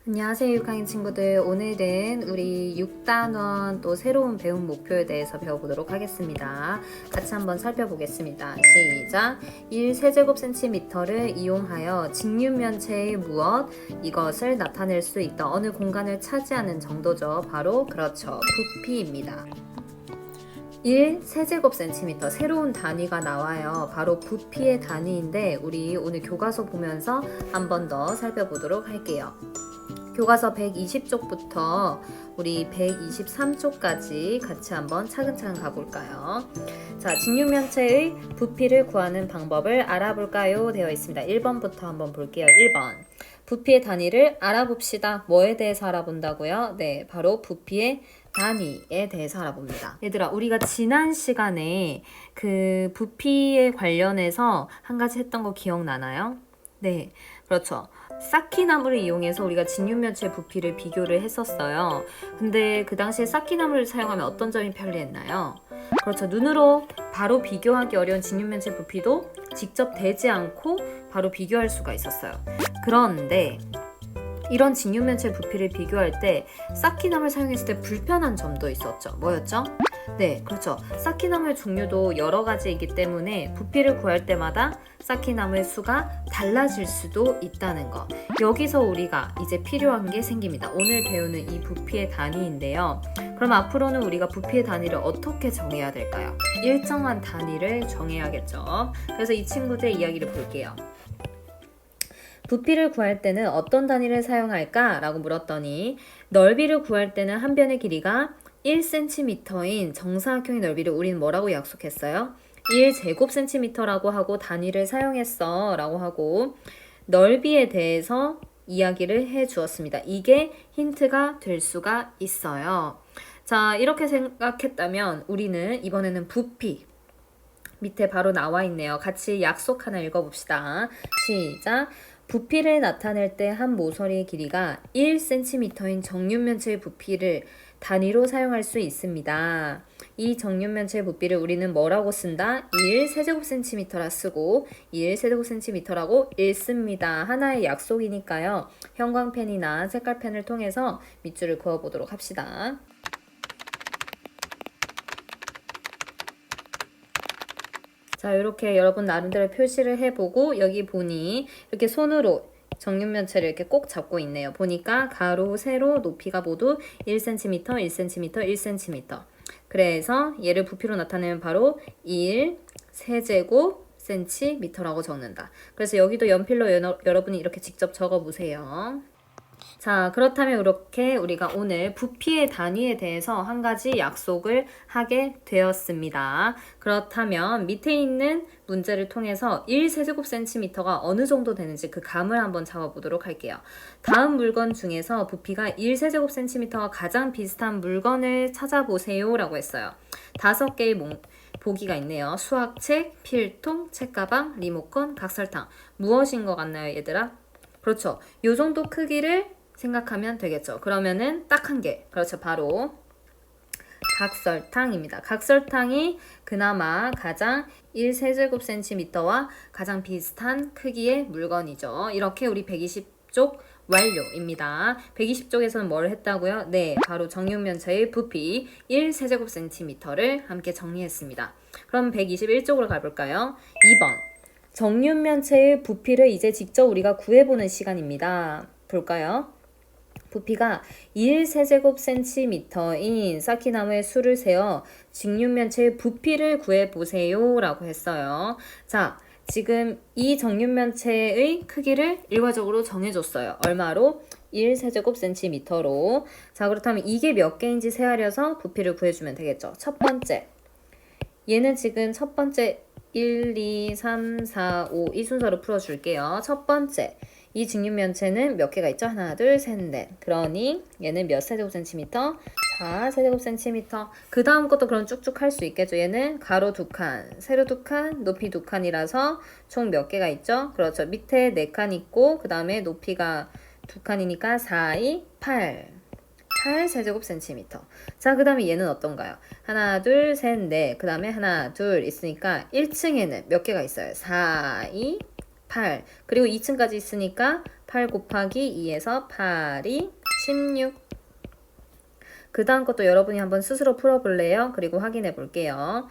안녕하세요, 6학년 친구들. 오늘은 우리 6단원 또 새로운 배움 목표에 대해서 배워보도록 하겠습니다. 같이 한번 살펴보겠습니다. 시작! 1세제곱센티미터를 이용하여 직육면체의 무엇? 이것을 나타낼 수 있다. 어느 공간을 차지하는 정도죠. 바로 그렇죠. 부피입니다. 1세제곱센티미터 새로운 단위가 나와요. 바로 부피의 단위인데 우리 오늘 교과서 보면서 한 번 더 살펴보도록 할게요. 교과서 120쪽부터 우리 123쪽까지 같이 한번 차근차근 가볼까요? 자, 직육면체의 부피를 구하는 방법을 알아볼까요? 되어 있습니다. 1번부터 한번 볼게요. 1번. 부피의 단위를 알아봅시다. 뭐에 대해서 알아본다고요? 네, 바로 부피의 단위에 대해서 알아봅니다. 얘들아, 우리가 지난 시간에 그 부피에 관련해서 한 가지 했던 거 기억나나요? 네, 그렇죠. 쌓기나무를 이용해서 우리가 직육면체 부피를 비교를 했었어요. 근데 그 당시에 쌓기나무를 사용하면 어떤 점이 편리했나요? 그렇죠. 눈으로 바로 비교하기 어려운 직육면체 부피도 직접 대지 않고 바로 비교할 수가 있었어요. 그런데 이런 직육면체 부피를 비교할 때 쌓기나무를 사용했을 때 불편한 점도 있었죠. 뭐였죠? 네, 그렇죠. 쌓기나무의 종류도 여러 가지이기 때문에 부피를 구할 때마다 쌓기나무의 수가 달라질 수도 있다는 거. 여기서 우리가 이제 필요한 게 생깁니다. 오늘 배우는 이 부피의 단위인데요. 그럼 앞으로는 우리가 부피의 단위를 어떻게 정해야 될까요? 일정한 단위를 정해야겠죠. 그래서 이 친구들의 이야기를 볼게요. 부피를 구할 때는 어떤 단위를 사용할까? 라고 물었더니 넓이를 구할 때는 한 변의 길이가 1cm인 정사각형의 넓이를 우리는 뭐라고 약속했어요? 1제곱cm라고 하고 단위를 사용했어 라고 하고 넓이에 대해서 이야기를 해 주었습니다. 이게 힌트가 될 수가 있어요. 자, 이렇게 생각했다면 우리는 이번에는 부피 밑에 바로 나와 있네요. 같이 약속 하나 읽어봅시다. 시작! 부피를 나타낼 때 한 모서리의 길이가 1cm인 정육면체의 부피를 단위로 사용할 수 있습니다. 이 정육면체의 부피를 우리는 뭐라고 쓴다? 1세제곱cm라 쓰고 1세제곱cm라고 읽습니다. 하나의 약속이니까요. 형광펜이나 색깔펜을 통해서 밑줄을 그어보도록 합시다. 자, 이렇게 여러분 나름대로 표시를 해보고 여기 보니 이렇게 손으로 정육면체를 이렇게 꼭 잡고 있네요. 보니까 가로, 세로, 높이가 모두 1cm, 1cm, 1cm. 그래서 얘를 부피로 나타내면 바로 1세제곱cm라고 적는다. 그래서 여기도 연필로 여러분이 이렇게 직접 적어보세요. 자, 그렇다면 이렇게 우리가 오늘 부피의 단위에 대해서 한 가지 약속을 하게 되었습니다. 그렇다면 밑에 있는 문제를 통해서 1세제곱cm가 어느 정도 되는지 그 감을 한번 잡아보도록 할게요. 다음 물건 중에서 부피가 1세제곱cm와 가장 비슷한 물건을 찾아보세요 라고 했어요. 5개의 보기가 있네요. 수학책, 필통, 책가방, 리모컨, 각설탕. 무엇인 것 같나요, 얘들아? 그렇죠. 요 정도 크기를 생각하면 되겠죠. 그러면은 딱 한 개. 그렇죠. 바로 각설탕입니다. 각설탕이 그나마 가장 1세제곱cm와 가장 비슷한 크기의 물건이죠. 이렇게 우리 120쪽 완료입니다. 120쪽에서는 뭘 했다고요? 네, 바로 정육면체의 부피 1세제곱cm를 함께 정리했습니다. 그럼 121쪽으로 가볼까요? 2번. 정육면체의 부피를 이제 직접 우리가 구해보는 시간입니다. 볼까요? 부피가 1세제곱cm인 쌓기나무의 수를 세어 직육면체의 부피를 구해보세요 라고 했어요. 자, 지금 이 정육면체의 크기를 일괄적으로 정해줬어요. 얼마로? 1세제곱cm로. 자, 그렇다면 이게 몇 개인지 세하려서 부피를 구해주면 되겠죠. 첫 번째, 얘는 지금 첫 번째 1, 2, 3, 4, 5 이 순서로 풀어줄게요. 첫 번째, 이 직육면체는 몇 개가 있죠? 하나, 둘, 셋, 넷. 그러니 얘는 몇 세제곱cm? 4세제곱cm. 그 다음 것도 그럼 쭉쭉 할 수 있겠죠? 얘는 가로 2칸, 세로 2칸, 높이 2칸이라서 총 몇 개가 있죠? 그렇죠. 밑에 4칸 있고 그 다음에 높이가 2칸이니까 4, 2, 8. 8세제곱cm. 자, 그 다음에 얘는 어떤가요? 하나, 둘, 셋, 넷. 그 다음에 하나, 둘 있으니까 1층에는 몇 개가 있어요? 4, 2, 8. 그리고 2층까지 있으니까 8 곱하기 2에서 8이 16. 그 다음 것도 여러분이 한번 스스로 풀어볼래요? 그리고 확인해 볼게요.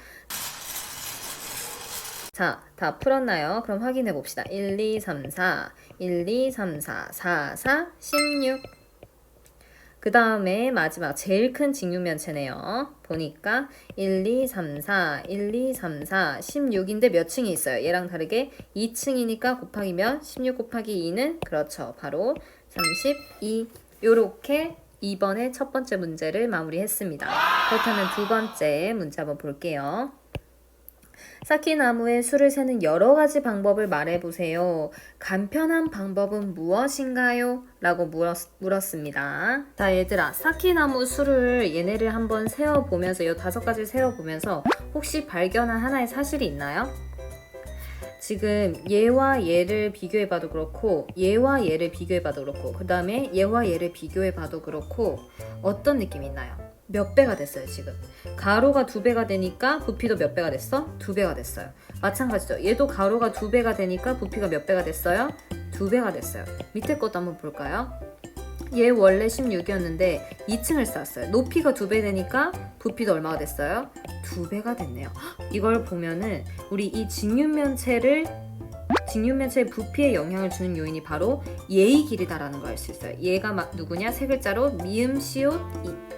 자, 다 풀었나요? 그럼 확인해 봅시다. 1, 2, 3, 4, 1, 2, 3, 4, 4, 4, 16. 그 다음에 마지막 제일 큰 직육면체네요. 보니까 1, 2, 3, 4, 1, 2, 3, 4, 16인데 몇 층이 있어요? 얘랑 다르게 2층이니까 곱하기면 16 곱하기 2는 그렇죠. 바로 32. 요렇게 2번의 첫 번째 문제를 마무리했습니다. 그렇다면 두 번째 문제 한번 볼게요. 쌓기 나무의 수를 세는 여러 가지 방법을 말해보세요. 간편한 방법은 무엇인가요? 라고 물었습니다. 자, 얘들아, 쌓기 나무 수를 얘네를 한번 세어보면서 이 5가지를 세어보면서 혹시 발견한 하나의 사실이 있나요? 지금 얘와 얘를 비교해봐도 그렇고 얘와 얘를 비교해봐도 그렇고 그 다음에 얘와 얘를 비교해봐도 그렇고 어떤 느낌이 있나요? 몇 배가 됐어요 지금. 가로가 2배가 되니까 부피도 몇 배가 됐어? 2배가 됐어요. 마찬가지죠. 얘도 가로가 2배가 되니까 부피가 몇 배가 됐어요? 2배가 됐어요. 밑에 것도 한번 볼까요? 얘 원래 16이었는데 2층을 쌓았어요. 높이가 2배 되니까 부피도 얼마가 됐어요? 2배가 됐네요. 이걸 보면은 우리 이 직육면체의 부피에 영향을 주는 요인이 바로 얘의 길이다라는 걸 알 수 있어요. 얘가 누구냐? 세 글자로 미음, 시옷,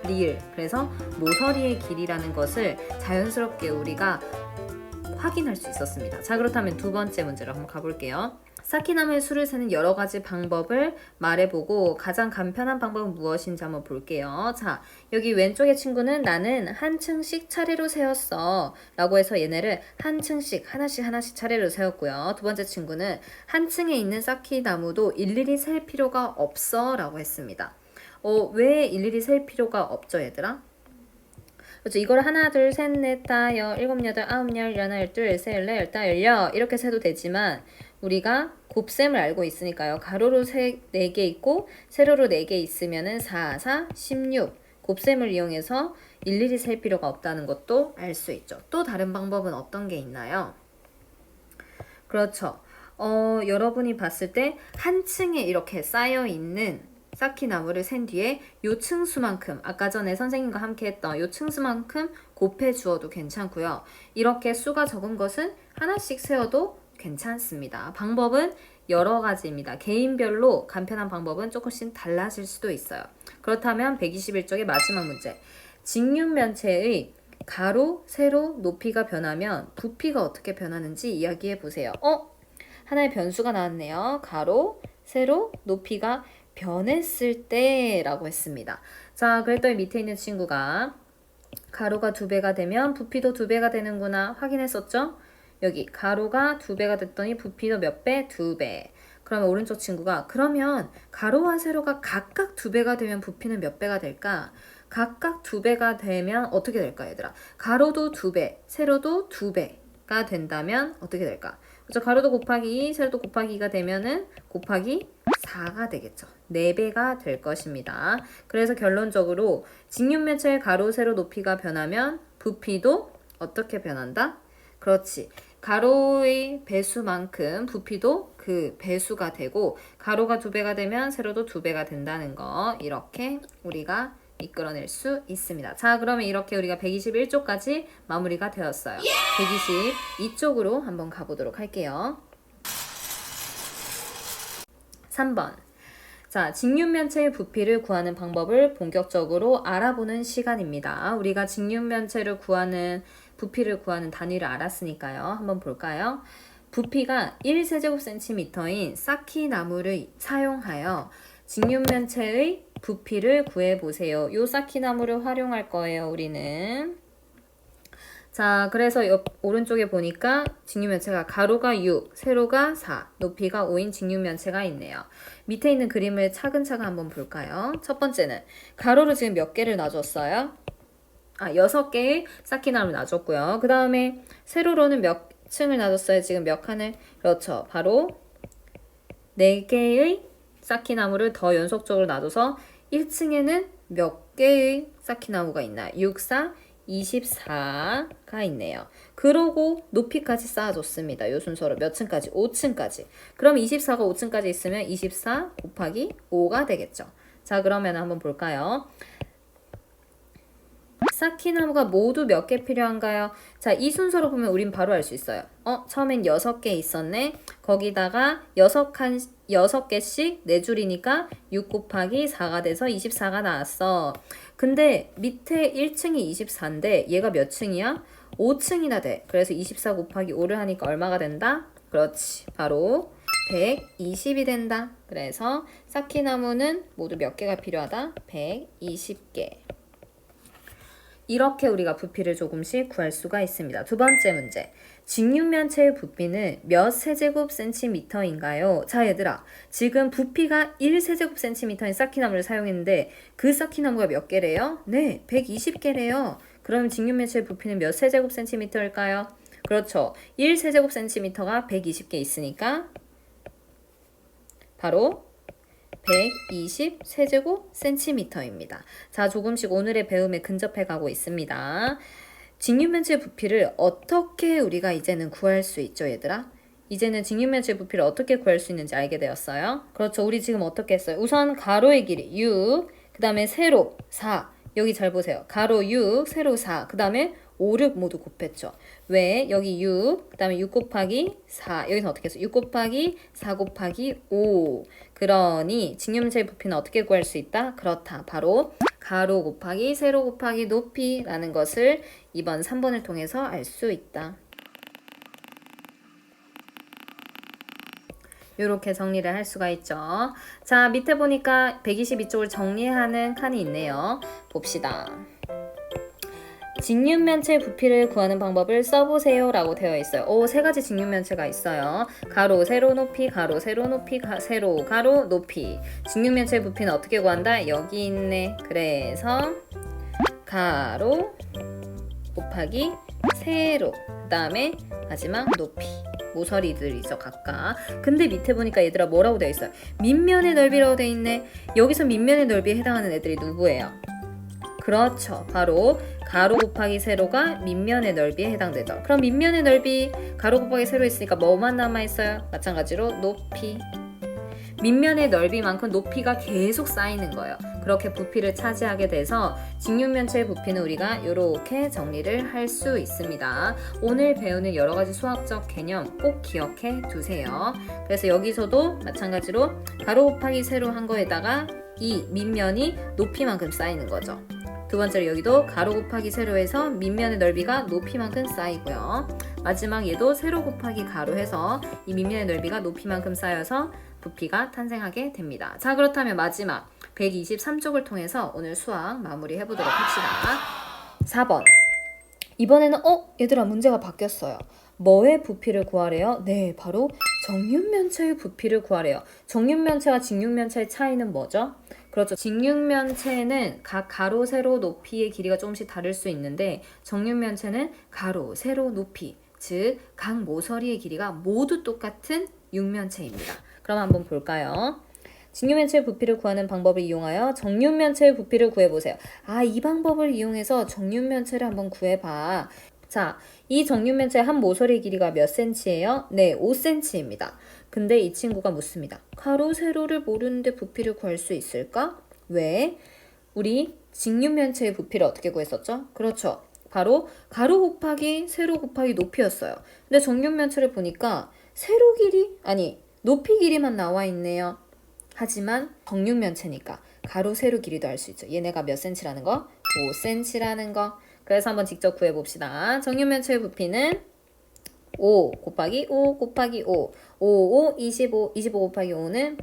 리을. 그래서 모서리의 길이라는 것을 자연스럽게 우리가 확인할 수 있었습니다. 자, 그렇다면 두 번째 문제로 한번 가볼게요. 쌓기나무의 수를 세는 여러 가지 방법을 말해보고 가장 간편한 방법은 무엇인지 한번 볼게요. 자, 여기 왼쪽의 친구는 나는 한 층씩 차례로 세웠어 라고 해서 얘네를 한 층씩 하나씩 차례로 세웠고요. 두 번째 친구는 한 층에 있는 쌓기나무도 일일이 셀 필요가 없어 라고 했습니다. 왜 일일이 셀 필요가 없죠, 얘들아? 그렇죠. 이걸 하나, 둘, 셋, 넷, 다, 일곱, 여덟, 아홉, 열, 열하나, 열둘, 셋, 열넷, 열다, 열여 이렇게 세도 되지만 우리가 곱셈을 알고 있으니까요. 가로로 4개 있고 세로로 4개 있으면은 4, 4, 16 곱셈을 이용해서 일일이 셀 필요가 없다는 것도 알 수 있죠. 또 다른 방법은 어떤 게 있나요? 그렇죠. 여러분이 봤을 때 한 층에 이렇게 쌓여 있는 쌓기나무를 센 뒤에 요 층수만큼 아까 전에 선생님과 함께 했던 요 층수만큼 곱해 주어도 괜찮고요. 이렇게 수가 적은 것은 하나씩 세워도 괜찮습니다. 방법은 여러 가지입니다. 개인별로 간편한 방법은 조금씩 달라질 수도 있어요. 그렇다면 121쪽의 마지막 문제. 직육면체의 가로, 세로, 높이가 변하면 부피가 어떻게 변하는지 이야기해 보세요. 하나의 변수가 나왔네요. 가로, 세로, 높이가 변했을 때 라고 했습니다. 자, 그랬더니 밑에 있는 친구가 가로가 2배가 되면 부피도 2배가 되는구나 확인했었죠? 여기 가로가 2배가 됐더니 부피도 몇 배? 2배. 그러면 오른쪽 친구가 그러면 가로와 세로가 각각 2배가 되면 부피는 몇 배가 될까? 각각 2배가 되면 어떻게 될까, 얘들아? 가로도 2배, 세로도 2배가 된다면 어떻게 될까? 그렇죠? 가로도 곱하기 2, 세로도 곱하기 2가 되면은 곱하기 4가 되겠죠. 4배가 될 것입니다. 그래서 결론적으로 직육면체의 가로, 세로 높이가 변하면 부피도 어떻게 변한다? 그렇지. 가로의 배수만큼 부피도 그 배수가 되고 가로가 2배가 되면 세로도 2배가 된다는 거 이렇게 우리가 이끌어낼 수 있습니다. 자, 그러면 이렇게 우리가 121쪽까지 마무리가 되었어요. 122쪽으로 한번 가보도록 할게요. 3번. 자, 직육면체의 부피를 구하는 방법을 본격적으로 알아보는 시간입니다. 우리가 직육면체를 구하는 부피를 구하는 단위를 알았으니까요. 한번 볼까요? 부피가 1세제곱센티미터인 쌓기나무를 사용하여 직육면체의 부피를 구해보세요. 요 쌓기나무를 활용할 거예요, 우리는. 자, 그래서 오른쪽에 보니까 직육면체가 가로가 6, 세로가 4, 높이가 5인 직육면체가 있네요. 밑에 있는 그림을 차근차근 한번 볼까요? 첫 번째는 가로로 지금 몇 개를 놔줬어요? 6개의 쌓기나무를 놔줬고요. 그 다음에 세로로는 몇 층을 놔줬어요? 지금 몇 칸을? 그렇죠. 바로 4개의 쌓기나무를 더 연속적으로 놔줘서 1층에는 몇 개의 쌓기나무가 있나? 6, 4, 24가 있네요. 그러고 높이까지 쌓아줬습니다. 이 순서로 몇 층까지? 5층까지. 그럼 24가 5층까지 있으면 24 곱하기 5가 되겠죠. 자, 그러면 한번 볼까요? 쌓기 나무가 모두 몇 개 필요한가요? 자, 이 순서로 보면 우린 바로 알 수 있어요. 처음엔 6개 있었네. 거기다가 6개씩 4줄이니까 6 곱하기 4가 돼서 24가 나왔어. 근데 밑에 1층이 24인데 얘가 몇 층이야? 5층이나 돼. 그래서 24 곱하기 5를 하니까 얼마가 된다? 그렇지. 바로 120이 된다. 그래서 쌓기 나무는 모두 몇 개가 필요하다? 120개. 이렇게 우리가 부피를 조금씩 구할 수가 있습니다. 두 번째 문제. 직육면체의 부피는 몇 세제곱 센티미터인가요? 자, 얘들아. 지금 부피가 1세제곱센티미터인 쌓기나무를 사용했는데 그 쌓기나무가 몇 개래요? 네, 120개래요. 그럼 직육면체의 부피는 몇 세제곱센티미터일까요? 그렇죠. 1세제곱센티미터가 120개 있으니까 바로 120 세제곱센티미터입니다. 자, 조금씩 오늘의 배움에 근접해 가고 있습니다. 직육면체의 부피를 어떻게 우리가 이제는 구할 수 있죠, 얘들아? 이제는 직육면체의 부피를 어떻게 구할 수 있는지 알게 되었어요. 그렇죠. 우리 지금 어떻게 했어요? 우선 가로의 길이 6, 그 다음에 세로 4. 여기 잘 보세요. 가로 6, 세로 4. 그 다음에 5, 6 모두 곱했죠. 왜? 여기 6, 그 다음에 6 곱하기 4. 여기서 어떻게 했어요? 6 곱하기 4 곱하기 5. 그러니 직육면체의 부피는 어떻게 구할 수 있다? 그렇다. 바로 가로 곱하기 세로 곱하기 높이라는 것을 이번 3번을 통해서 알 수 있다. 이렇게 정리를 할 수가 있죠. 자, 밑에 보니까 122쪽을 정리하는 칸이 있네요. 봅시다. 직육면체 부피를 구하는 방법을 써보세요 라고 되어 있어요. 세 가지 직육면체가 있어요. 가로, 세로, 높이, 가로, 세로, 높이, 세로, 가로, 높이. 직육면체 부피는 어떻게 구한다? 여기 있네. 그래서 가로 곱하기 세로, 그 다음에 마지막 높이. 모서리들이죠, 각각. 근데 밑에 보니까 얘들아 뭐라고 되어 있어요? 밑면의 넓이라고 되어 있네. 여기서 밑면의 넓이에 해당하는 애들이 누구예요? 그렇죠. 바로 가로 곱하기 세로가 밑면의 넓이에 해당되죠. 그럼 밑면의 넓이 가로 곱하기 세로 있으니까 뭐만 남아있어요? 마찬가지로 높이. 밑면의 넓이만큼 높이가 계속 쌓이는 거예요. 그렇게 부피를 차지하게 돼서 직육면체의 부피는 우리가 이렇게 정리를 할 수 있습니다. 오늘 배우는 여러 가지 수학적 개념 꼭 기억해 두세요. 그래서 여기서도 마찬가지로 가로 곱하기 세로 한 거에다가 이 밑면이 높이만큼 쌓이는 거죠. 두 번째로 여기도 가로 곱하기 세로해서 밑면의 넓이가 높이만큼 쌓이고요. 마지막 얘도 세로 곱하기 가로 해서 이 밑면의 넓이가 높이만큼 쌓여서 부피가 탄생하게 됩니다. 자, 그렇다면 마지막 123쪽을 통해서 오늘 수학 마무리 해보도록 합시다. 4번. 이번에는 얘들아 문제가 바뀌었어요. 뭐의 부피를 구하래요? 네, 바로 정육면체의 부피를 구하래요. 정육면체와 직육면체의 차이는 뭐죠? 그렇죠. 직육면체는 각 가로, 세로, 높이의 길이가 조금씩 다를 수 있는데 정육면체는 가로, 세로, 높이, 즉 각 모서리의 길이가 모두 똑같은 육면체입니다. 그럼 한번 볼까요? 직육면체의 부피를 구하는 방법을 이용하여 정육면체의 부피를 구해보세요. 이 방법을 이용해서 정육면체를 한번 구해봐. 자, 이 정육면체의 한 모서리 길이가 몇 cm예요? 네, 5cm입니다. 근데 이 친구가 묻습니다. 가로, 세로를 모르는데 부피를 구할 수 있을까? 왜? 우리 직육면체의 부피를 어떻게 구했었죠? 그렇죠. 바로 가로 곱하기 세로 곱하기 높이였어요. 근데 정육면체를 보니까 세로 길이, 높이 길이만 나와 있네요. 하지만 정육면체니까 가로, 세로 길이도 알 수 있죠. 얘네가 몇 cm라는 거? 5cm라는 거. 그래서 한번 직접 구해봅시다. 정육면체의 부피는 5 곱하기 5 곱하기 5. 5, 25. 25 곱하기 5는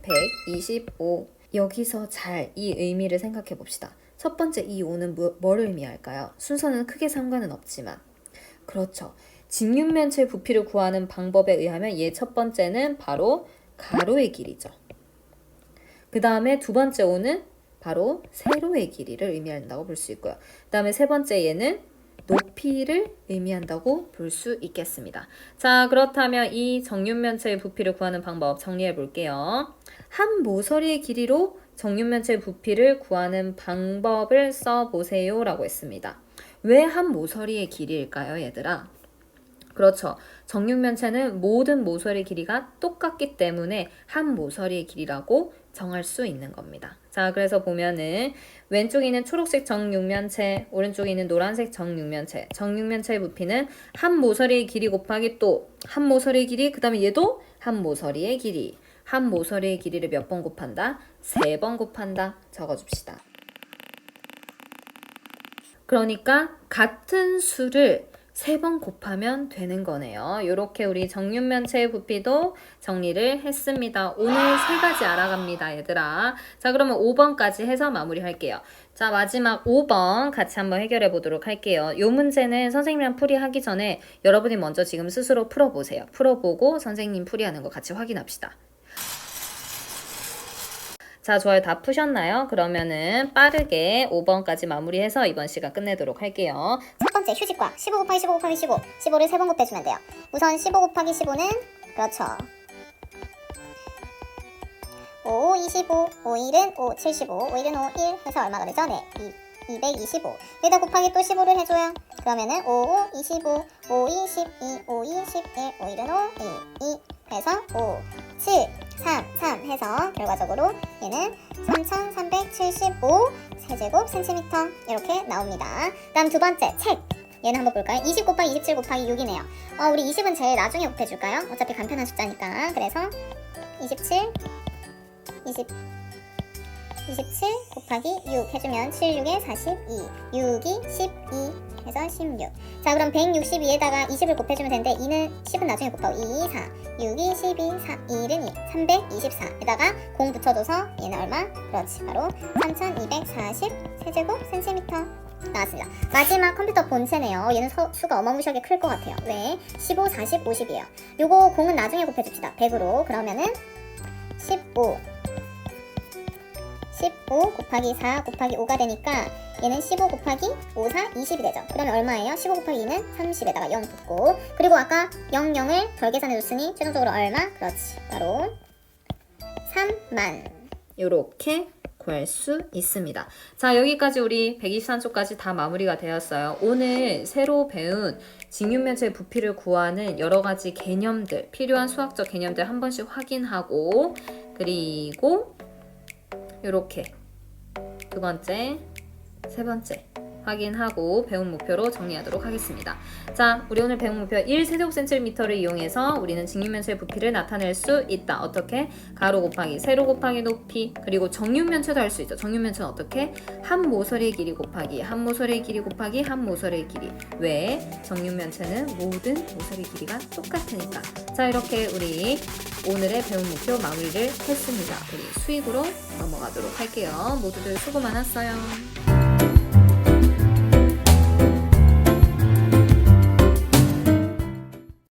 125. 여기서 잘 이 의미를 생각해 봅시다. 첫 번째 이 5는 뭘 의미할까요? 순서는 크게 상관은 없지만. 그렇죠. 직육면체의 부피를 구하는 방법에 의하면 얘 첫 번째는 바로 가로의 길이죠. 그 다음에 두 번째 5는 바로 세로의 길이를 의미한다고 볼 수 있고요. 그 다음에 세 번째 얘는 높이를 의미한다고 볼 수 있겠습니다. 자, 그렇다면 이 정육면체의 부피를 구하는 방법 정리해 볼게요. 한 모서리의 길이로 정육면체의 부피를 구하는 방법을 써보세요 라고 했습니다. 왜 한 모서리의 길이일까요, 얘들아? 그렇죠. 정육면체는 모든 모서리 길이가 똑같기 때문에 한 모서리의 길이라고 정할 수 있는 겁니다. 자, 그래서 보면은 왼쪽에 있는 초록색 정육면체, 오른쪽에 있는 노란색 정육면체, 정육면체의 부피는 한 모서리의 길이 곱하기 또 한 모서리의 길이, 그 다음에 얘도 한 모서리의 길이. 한 모서리의 길이를 몇 번 곱한다? 3번 곱한다. 적어줍시다. 그러니까 같은 수를 3번 곱하면 되는 거네요. 이렇게 우리 정육면체의 부피도 정리를 했습니다. 오늘 3가지 알아갑니다, 얘들아. 자, 그러면 5번까지 해서 마무리할게요. 자, 마지막 5번 같이 한번 해결해 보도록 할게요. 이 문제는 선생님이랑 풀이하기 전에 여러분이 먼저 지금 스스로 풀어보세요. 풀어보고 선생님 풀이하는 거 같이 확인합시다. 자, 좋아요. 다 푸셨나요? 그러면은 빠르게 5번까지 마무리해서 이번 시간 끝내도록 할게요. 첫 번째 휴직과 15 곱하기 15 곱하기 15 15를 3번 곱해주면 돼요. 우선 15 곱하기 15는 그렇죠 5, 25, 5, 1은 5, 75, 5, 1은 5, 1 해서 얼마가 되죠? 네, 225 여기다 곱하기 또 15를 해줘요. 그러면은 5, 5, 25, 5, 2, 12, 5, 2, 11, 5, 1은 5, 2, 2 해서 5, 7, 3, 3 해서 결과적으로 얘는 3375 세제곱 센티미터 이렇게 나옵니다. 다음 두 번째 책 얘는 한번 볼까요? 20 곱하기 27 곱하기 6이네요. 우리 20은 제일 나중에 곱해줄까요? 어차피 간편한 숫자니까. 그래서 27 곱하기 6 해주면 7, 6에 42 6이 12 해서 16. 자, 그럼 162에다가 20을 곱해주면 되는데 2는 10은 나중에 곱하고 2, 4 6이 12, 1은 2 324에다가 0 붙여줘서 얘는 얼마? 그렇지, 바로 3240 세제곱 센티미터 나왔습니다. 마지막 컴퓨터 본체네요. 얘는 수가 어마무시하게 클 것 같아요. 왜? 15, 40, 50이에요. 요거 0은 나중에 곱해줍시다. 100으로. 그러면은 15 곱하기 4 곱하기 5가 되니까 얘는 15 곱하기 5, 4, 20이 되죠. 그러면 얼마예요? 15 곱하기 2는 30에다가 0 붙고 그리고 아까 0, 0을 덜 계산해줬으니 최종적으로 얼마? 그렇지. 바로 3만. 요렇게 구할 수 있습니다. 자, 여기까지 우리 123초까지 다 마무리가 되었어요. 오늘 새로 배운 직육면체의 부피를 구하는 여러 가지 개념들, 필요한 수학적 개념들 한 번씩 확인하고 그리고 요렇게 두 번째, 세 번째 확인하고 배운 목표로 정리하도록 하겠습니다. 자, 우리 오늘 배운 목표 1세제곱센티미터를 이용해서 우리는 직육면체의 부피를 나타낼 수 있다. 어떻게? 가로 곱하기 세로 곱하기 높이 그리고 정육면체도 할 수 있죠. 정육면체는 어떻게? 한 모서리의 길이 곱하기 한 모서리의 길이 곱하기 한 모서리의 길이. 왜? 정육면체는 모든 모서리 길이가 똑같으니까. 자, 이렇게 우리 오늘의 배운 목표 마무리를 했습니다. 우리 수익으로 넘어가도록 할게요. 모두들 수고 많았어요.